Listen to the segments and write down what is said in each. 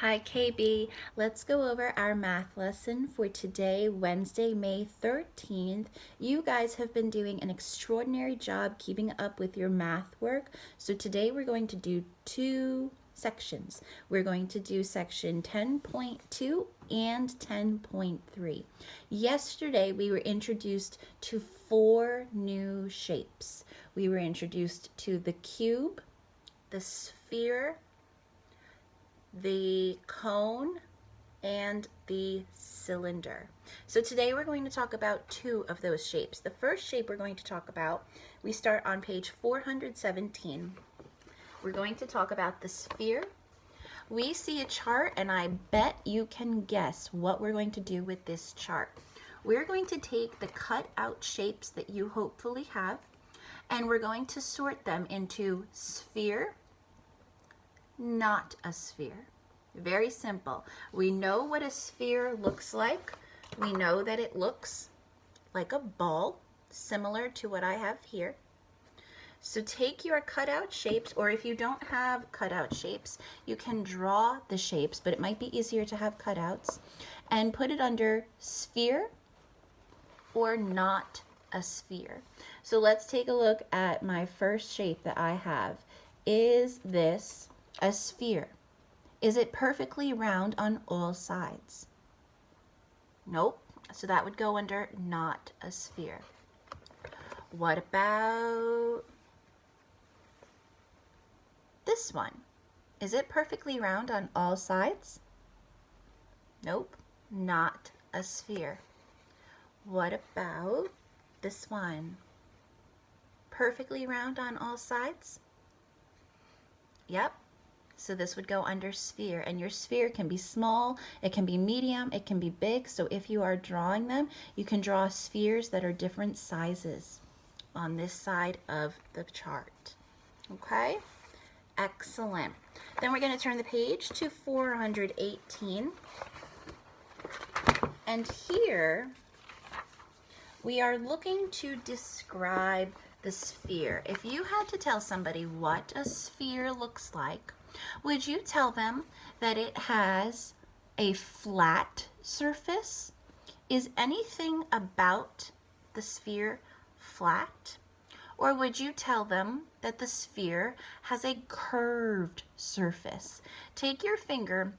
Hi KB, let's go over our math lesson for today, Wednesday, May 13th. You guys have been doing an extraordinary job keeping up with your math work. So today we're going to do two sections. We're going to do section 10.2 and 10.3. Yesterday we were introduced to four new shapes. We were introduced to the cube, the sphere, the cone, and the cylinder. So today we're going to talk about two of those shapes. The first shape we're going to talk about, we start on page 417. We're going to talk about the sphere. We see a chart and I bet you can guess what we're going to do with this chart. We're going to take the cut out shapes that you hopefully have and we're going to sort them into sphere, not a sphere. Very simple. We know what a sphere looks like. We know that it looks like a ball, similar to what I have here. So take your cutout shapes, or if you don't have cutout shapes, you can draw the shapes, but it might be easier to have cutouts, and put it under sphere or not a sphere. So let's take a look at my first shape that I have. Is this a sphere? Is it perfectly round on all sides? Nope. So that would go under not a sphere. What about this one? Is it perfectly round on all sides? Nope. Not a sphere. What about this one? Perfectly round on all sides? Yep. So this would go under sphere, and your sphere can be small, it can be medium, it can be big. So if you are drawing them, you can draw spheres that are different sizes on this side of the chart. Okay? Excellent. Then we're going to turn the page to 418. And here we are looking to describe the sphere. If you had to tell somebody what a sphere looks like, would you tell them that it has a flat surface? Is anything about the sphere flat? Or would you tell them that the sphere has a curved surface? Take your finger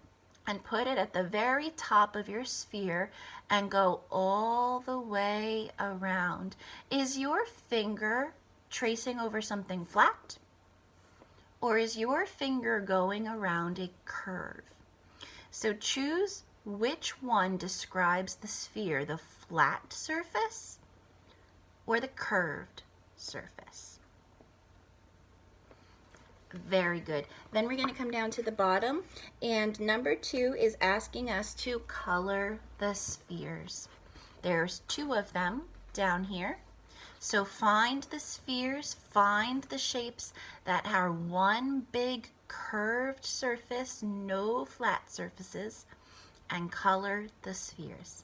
and put it at the very top of your sphere and go all the way around. Is your finger tracing over something flat? Or is your finger going around a curve? So choose which one describes the sphere, the flat surface or the curved surface. Very good. Then we're going to come down to the bottom, and number 2 is asking us to color the spheres. There's 2 of them down here. So find the spheres, find the shapes that are one big curved surface, no flat surfaces, and color the spheres.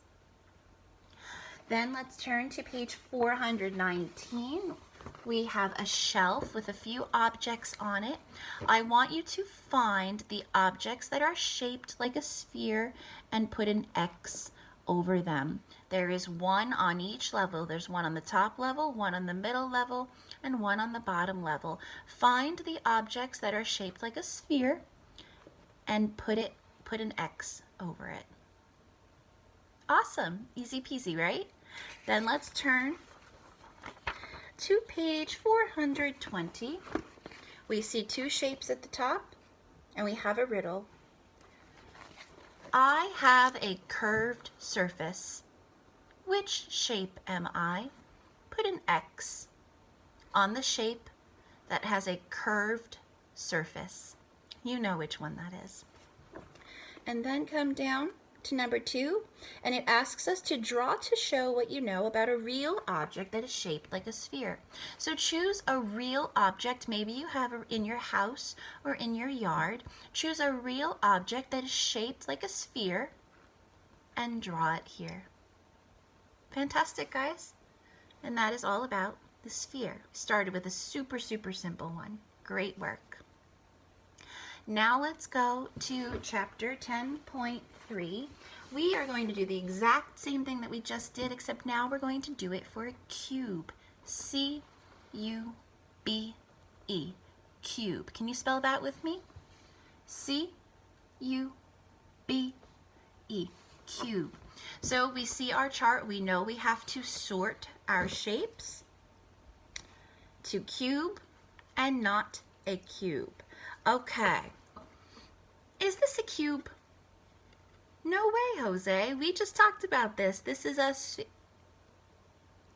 Then let's turn to page 419. We have a shelf with a few objects on it. I want you to find the objects that are shaped like a sphere and put an X over them. There is one on each level. There's one on the top level, one on the middle level, and one on the bottom level. Find the objects that are shaped like a sphere and put an X over it. Awesome. Easy peasy, right? Then let's turn to page 420. We see 2 shapes at the top, and we have a riddle. I have a curved surface. Which shape am I? Put an X on the shape that has a curved surface. You know which one that is. And then come down to number 2, and it asks us to draw to show what you know about a real object that is shaped like a sphere. So choose a real object, maybe you have in your house or in your yard. Choose a real object that is shaped like a sphere and draw it here. Fantastic, guys. And that is all about the sphere. Started with a super simple one. Great work. Now let's go to chapter 10.3. We are going to do the exact same thing that we just did, except now we're going to do it for a cube. C-U-B-E. Cube. Can you spell that with me? C-U-B-E. Cube. So we see our chart. We know we have to sort our shapes to cube and not a cube. Okay. Is this a cube? No way, Jose. We just talked about this. This is a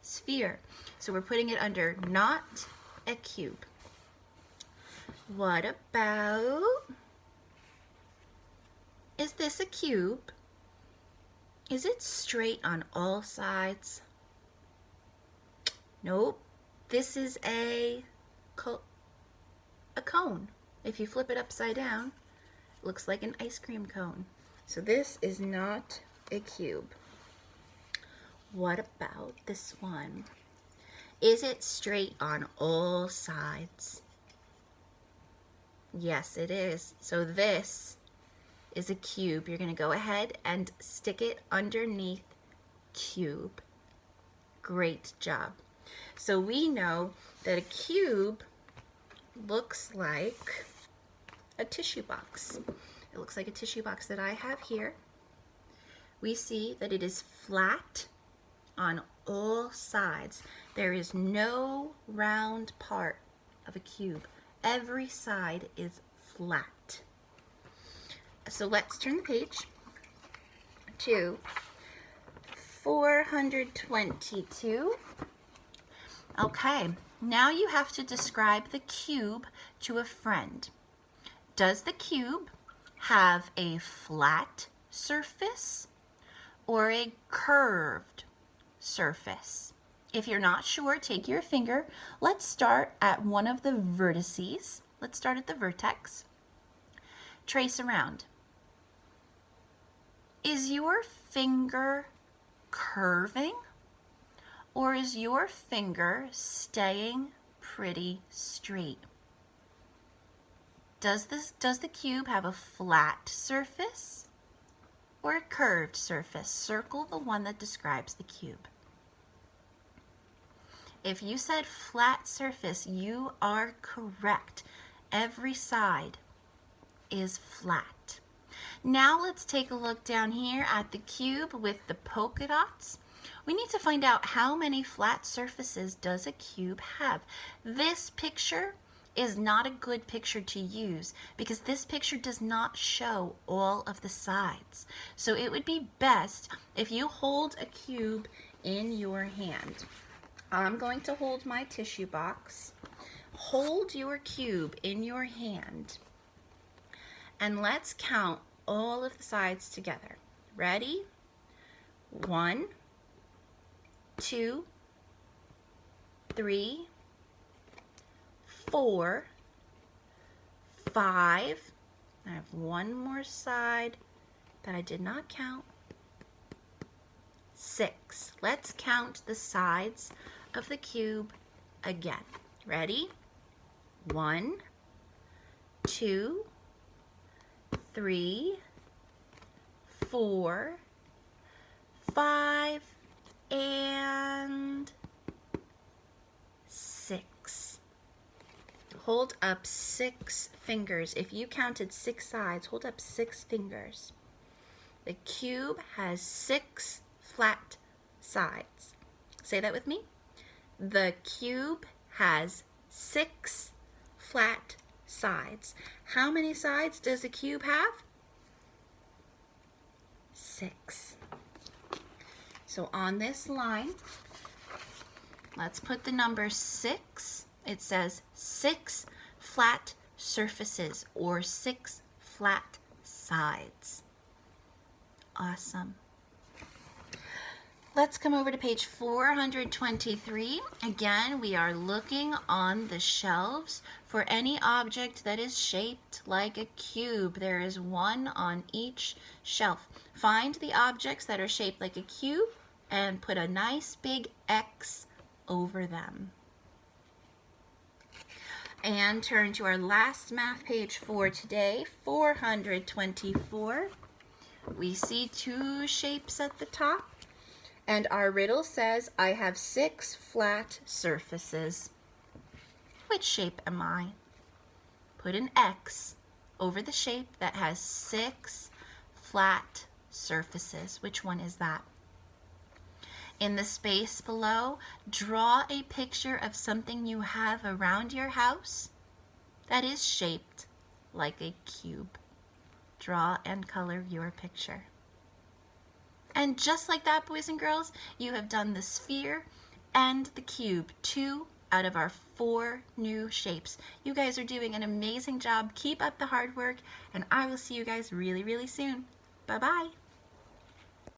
sphere. So we're putting it under not a cube. What about, is this a cube? Is it straight on all sides? Nope. This is a cone. If you flip it upside down, it looks like an ice cream cone. So this is not a cube. What about this one? Is it straight on all sides? Yes, it is. So this is a cube. You're going to go ahead and stick it underneath cube. Great job. So we know that a cube looks like a tissue box. It looks like a tissue box that I have here. We see that it is flat on all sides. There is no round part of a cube. Every side is flat. So let's turn the page to 422. Okay, now you have to describe the cube to a friend. Does the cube have a flat surface or a curved surface? If you're not sure, take your finger. Let's start at one of the vertices. Let's start at the vertex. Trace around. Is your finger curving or is your finger staying pretty straight? Does the cube have a flat surface or a curved surface? Circle the one that describes the cube. If you said flat surface, you are correct. Every side is flat. Now let's take a look down here at the cube with the polka dots. We need to find out how many flat surfaces does a cube have. This picture is not a good picture to use because this picture does not show all of the sides. So it would be best if you hold a cube in your hand. I'm going to hold my tissue box. Hold your cube in your hand and let's count all of the sides together. Ready? 1, 2, 3, 4, 5. I have one more side that I did not count. 6. Let's count the sides of the cube again. Ready? 1, 2, 3, 4, 5, and 6. Hold up 6 fingers. If you counted 6 sides, hold up 6 fingers. The cube has 6 flat sides. Say that with me. The cube has 6 flat sides. How many sides does a cube have? 6. So on this line, let's put the number 6. It says 6 flat surfaces or 6 flat sides. Awesome. Let's come over to page 423. Again, we are looking on the shelves for any object that is shaped like a cube. There is one on each shelf. Find the objects that are shaped like a cube and put a nice big X over them. And turn to our last math page for today, 424. We see two shapes at the top, and our riddle says, I have 6 flat surfaces. Which shape am I? Put an X over the shape that has 6 flat surfaces. Which one is that? In the space below, draw a picture of something you have around your house that is shaped like a cube. Draw and color your picture. And just like that, boys and girls, you have done the sphere and the cube, 2 out of our 4 new shapes. You guys are doing an amazing job. Keep up the hard work, and I will see you guys really, really soon. Bye-bye.